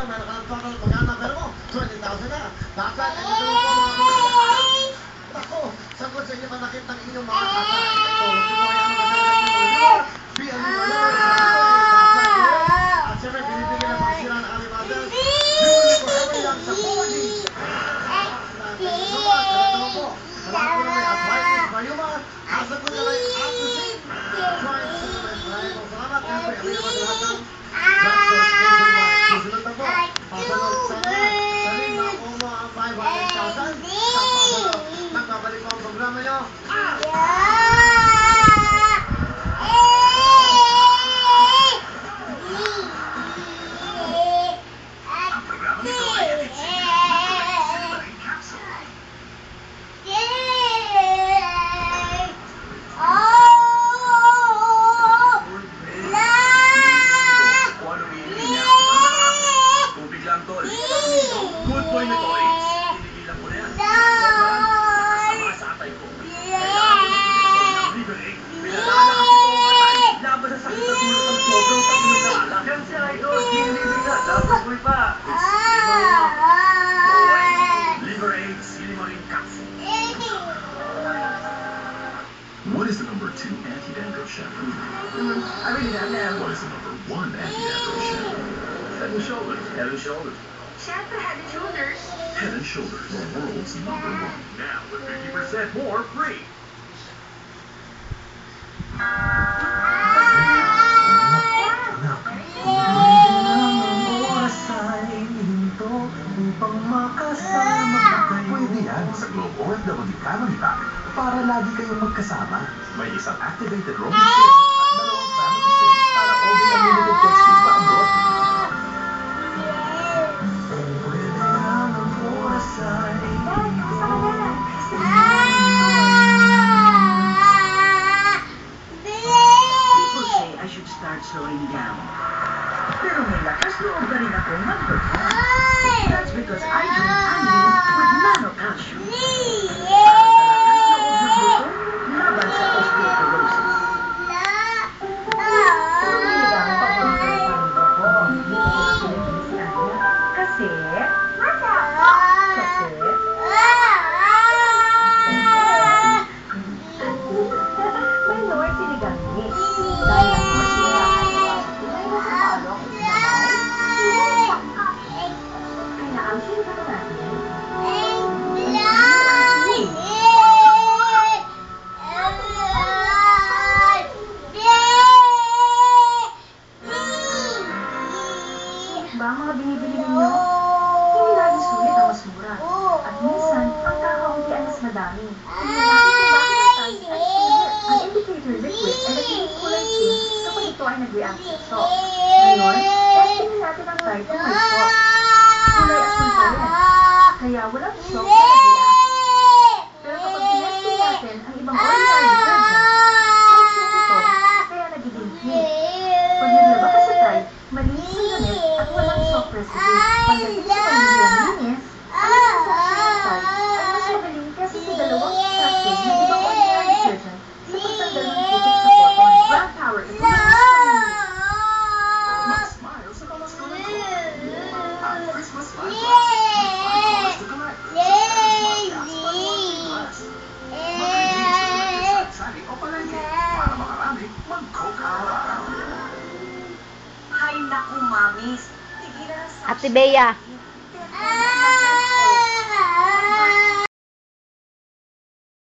na, meron ka ng total, magkano pera mo? 20,000 na. Bakit? Ito po mga kuya. Ako, sagot sa inyo manakit ng inyong mga kasa. Ito, kung kaya ang manakit ng at siyempre, binibigyan ng pagsira ng alimater. Yun po, ever lang sa 4D. Salamat po na may arthritis, mayuma, asa ko na may atrazine. Trying supplement, maraming salamat. Siyempre, kami naman lahat ng drugstores nationwide. Susunod na po, papanood sa lima mo ang 500,000. Nagbabalik po ang programa nyo. Ang programa nito ay good boy na to, tinigilan ko na yan. Nakasama sa atay ko. Kailangan ko ng Liberate. Pinalala kasi ko ang atay. Laban sa sakit na tulad ang sobrang pag-inom na alak. Yan si Idol, sinilibig na. Dapat boy pa. Liberate Silimarin Capsule. What is the number 2 anti-dandruff shampoo? I really don't know. What is the number 1 anti-dandruff shampoo? Head and Shoulders. Head and Shoulders. Shampoo Head and Shoulders. Head and Shoulders, the world's number 1. Now with 50% more free. Pwede yan sa Globe OFW Family Pack para lagi kayong magkasama. May isang activated roaming SIM at dalawang family SIM para all the unlimited texting pa abroad. People say I should start slowing down. Pero may lakas loob na rin ako mag-perform. That's because I drink Anlin with nano calcium. Para sa lakas loob ng buto, laban sa osteoporosis. Tuminig ang paborito ng pamilya ko. Hindi ko na pinagin si Anya. Kasi... may Lord sinigang ni. Dahil ang mas nakakagawa sa tunay na kapalo kung sinabay, kaya ang sinigang natin, ba ang mga binibili ninyo? Hindi lagi sulit ang mas mura. At minsan, ang kakaunti ay mas madami. Kung bakit ang size ay sulit, ang indicator liquid ay nagiging kulay pink kapag ito ay nag-react sa shock. Ngayon, testingin natin ang type kung may shock. Kulay asul pa rin. Kaya walang shock na nag-react. Pero kapag tinesting natin ang ibang ordinary detergent, may shock ito, kaya nagiging pink. Pag naglaba ka sa type, malinis ang gamit at walang shock residue. Pagdating sa pamilyang linis, ang transaction ng type ay mas magaling kasi sa dalawang sachet ng ibang ordinary detergent sa pagtanggal ng putik sa cotton. Brand power ito ng Mag-smile sa pamaskolan ko. Ang Christmas Smile Glass. May 5 colors to collect. Smile Glass, panuwag glass. Mag-release sa electric sari o palengke para makarami mag-coke araw-araw. Hay naku, mamis. Tigilan sa... Ate Bea.